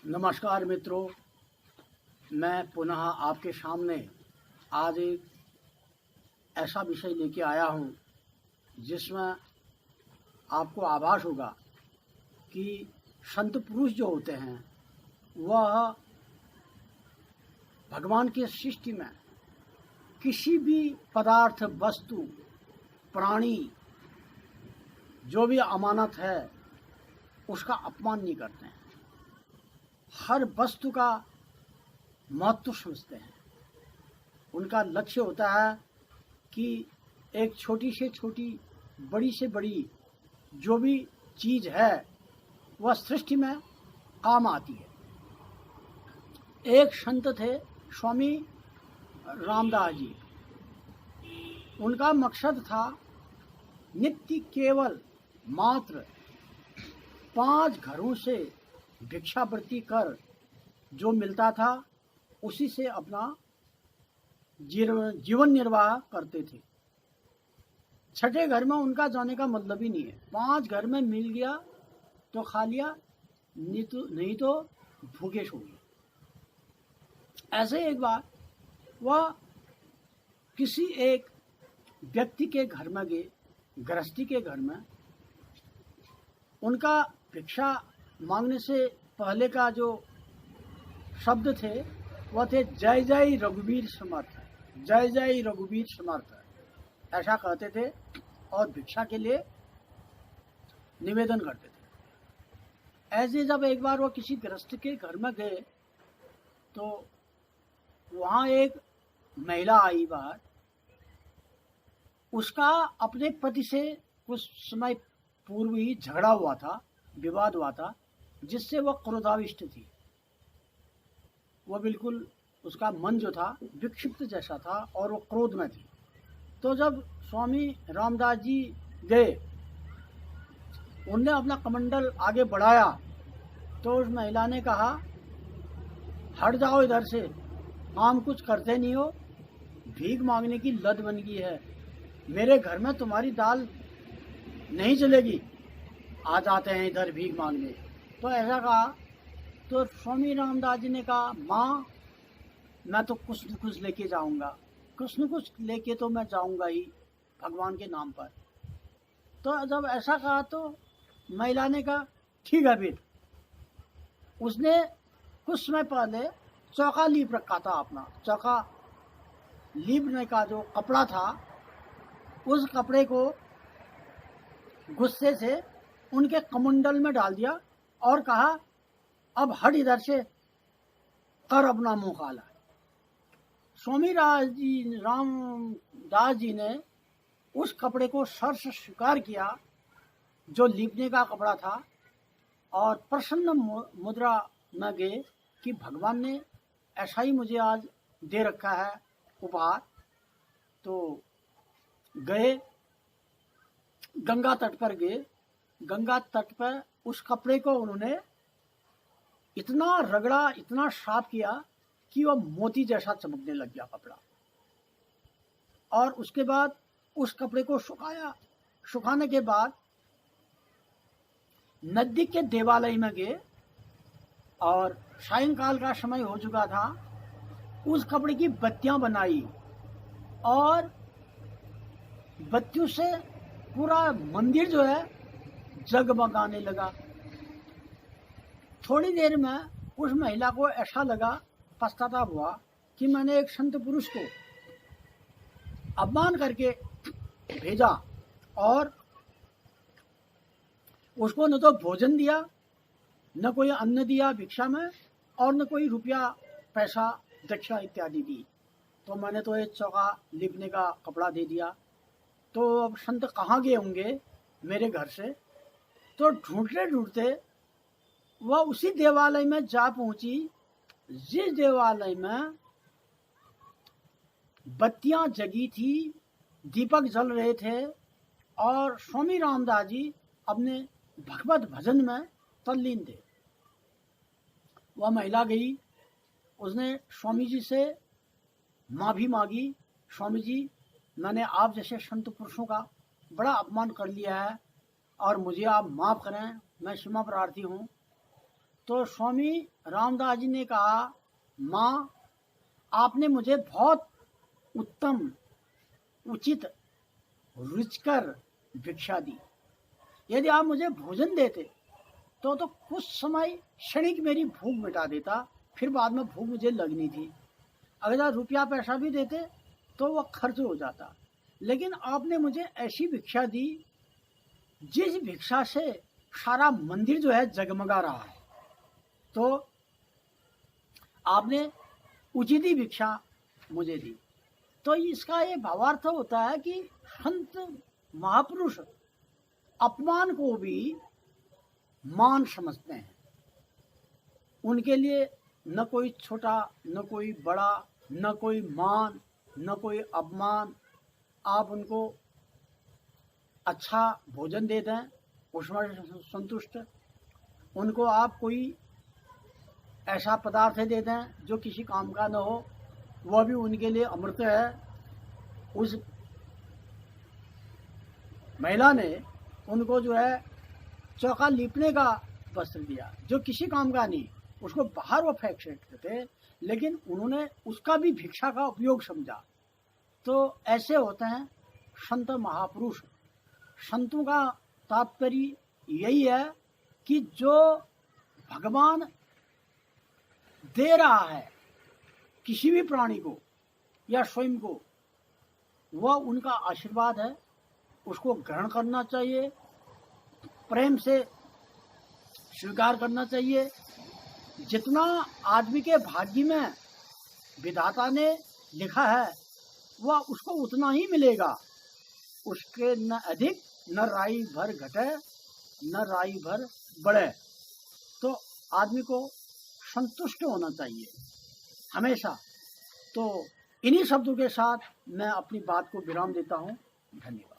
नमस्कार मित्रों, मैं पुनः आपके सामने आज एक ऐसा विषय लेके आया हूँ जिसमें आपको आभास होगा कि संत पुरुष जो होते हैं वह भगवान के सृष्टि में किसी भी पदार्थ, वस्तु, प्राणी जो भी अमानत है उसका अपमान नहीं करते हैं। हर वस्तु का महत्व समझते हैं। उनका लक्ष्य होता है कि एक छोटी से छोटी, बड़ी से बड़ी जो भी चीज़ है वह सृष्टि में काम आती है। एक संत थे स्वामी रामदास जी। उनका मकसद था नित्य केवल मात्र 5 घरों से भिक्षावृत्ति कर जो मिलता था उसी से अपना जीवन निर्वाह करते थे। छठे घर में उनका जाने का मतलब ही नहीं है। 5 घर में मिल गया तो खा लिया, नहीं तो भूखे सो गए। ऐसे एक बार वह किसी एक व्यक्ति के घर में गए, गृहस्थी के घर में। उनका भिक्षा मांगने से पहले का जो शब्द थे वह थे जय जय रघुवीर समर्थ, जय जय रघुवीर समर्थ, ऐसा कहते थे और भिक्षा के लिए निवेदन करते थे। ऐसे जब एक बार वो किसी गृहस्थ के घर में गए तो वहाँ एक महिला आई बाहर। उसका अपने पति से कुछ समय पूर्व ही झगड़ा हुआ था, विवाद हुआ था, जिससे वह क्रोधाविष्ट थी। वह बिल्कुल, उसका मन जो था विक्षिप्त जैसा था और वो क्रोध में थी। तो जब स्वामी रामदास जी गए, उनने अपना कमंडल आगे बढ़ाया तो उस महिला ने कहा, हट जाओ इधर से, काम कुछ करते नहीं हो, भीख मांगने की लत बन गई है, मेरे घर में तुम्हारी दाल नहीं चलेगी, आ जाते हैं इधर भीख मांगने। तो ऐसा कहा तो स्वामी रामदास जी ने कहा, माँ मैं तो कुछ न कुछ लेके जाऊंगा, कुछ न कुछ लेके तो मैं जाऊंगा ही भगवान के नाम पर। तो जब ऐसा कहा तो महिला ने कहा ठीक है। फिर उसने कुछ समय पहले चौका लीप रखा था, अपना चौका लीपने का जो कपड़ा था उस कपड़े को गुस्से से उनके कमंडल में डाल दिया और कहा, अब हट इधर से, कर अपना मुंह काला। स्वामी रामदास जी ने उस कपड़े को सर से स्वीकार किया जो लीपने का कपड़ा था और प्रसन्न मुद्रा में गए कि भगवान ने ऐसा ही मुझे आज दे रखा है उपहार। तो गए, गंगा तट पर गए। गंगा तट पर उस कपड़े को उन्होंने इतना रगड़ा, इतना साफ किया कि वह मोती जैसा चमकने लग गया कपड़ा। और उसके बाद उस कपड़े को सुखाया। सुखाने के बाद नदी के देवालय में गए और सायंकाल का समय हो चुका था। उस कपड़े की बत्तियां बनाई और बत्तियों से पूरा मंदिर जो है जगमगाने लगा। थोड़ी देर में उस महिला को ऐसा लगा, पश्चाताप हुआ कि मैंने एक संत पुरुष को अपमान करके भेजा और उसको न तो भोजन दिया, न कोई अन्न दिया भिक्षा में, और न कोई रुपया पैसा दक्षिणा इत्यादि दी। तो मैंने तो एक चौका लिपने का कपड़ा दे दिया। तो अब संत कहाँ गए होंगे मेरे घर से? तो ढूंढते ढूंढते वह उसी देवालय में जा पहुंची जिस देवालय में बत्तियां जगी थी, दीपक जल रहे थे और स्वामी रामदास जी अपने भगवत भजन में तल्लीन थे। वह महिला गई, उसने स्वामी जी से माफ़ी मांगी, स्वामी जी मैंने आप जैसे संत पुरुषों का बड़ा अपमान कर लिया है और मुझे आप माफ़ करें, मैं क्षमा प्रार्थी हूँ। तो स्वामी रामदास जी ने कहा, माँ आपने मुझे बहुत उत्तम, उचित, रुचिकर भिक्षा दी। यदि आप मुझे भोजन देते तो कुछ समय क्षणिक मेरी भूख मिटा देता, फिर बाद में भूख मुझे लगनी थी। अगर रुपया पैसा भी देते तो वह खर्च हो जाता, लेकिन आपने मुझे ऐसी भिक्षा दी जिस भिक्षा से सारा मंदिर जो है जगमगा रहा है। तो आपने उचित ही भिक्षा मुझे दी। तो इसका ये भावार्थ होता है कि संत महापुरुष अपमान को भी मान समझते हैं। उनके लिए न कोई छोटा, न कोई बड़ा, न कोई मान, न कोई अपमान। आप उनको अच्छा भोजन दे दें, उसमें संतुष्ट। उनको आप कोई ऐसा पदार्थ दे दें जो किसी काम का न हो, वह भी उनके लिए अमृत है। उस महिला ने उनको जो है चौका लीपने का वस्त्र दिया जो किसी काम का नहीं, उसको बाहर वो फेंक सकते थे, लेकिन उन्होंने उसका भी भिक्षा का उपयोग समझा। तो ऐसे होते हैं संत महापुरुष। संतों का तात्पर्य यही है कि जो भगवान दे रहा है किसी भी प्राणी को या स्वयं को, वह उनका आशीर्वाद है, उसको ग्रहण करना चाहिए, प्रेम से स्वीकार करना चाहिए। जितना आदमी के भाग्य में विधाता ने लिखा है वह उसको उतना ही मिलेगा, उसके न अधिक न राई भर घटे न राई भर बढ़े। तो आदमी को संतुष्ट होना चाहिए हमेशा। तो इन्हीं शब्दों के साथ मैं अपनी बात को विराम देता हूँ। धन्यवाद।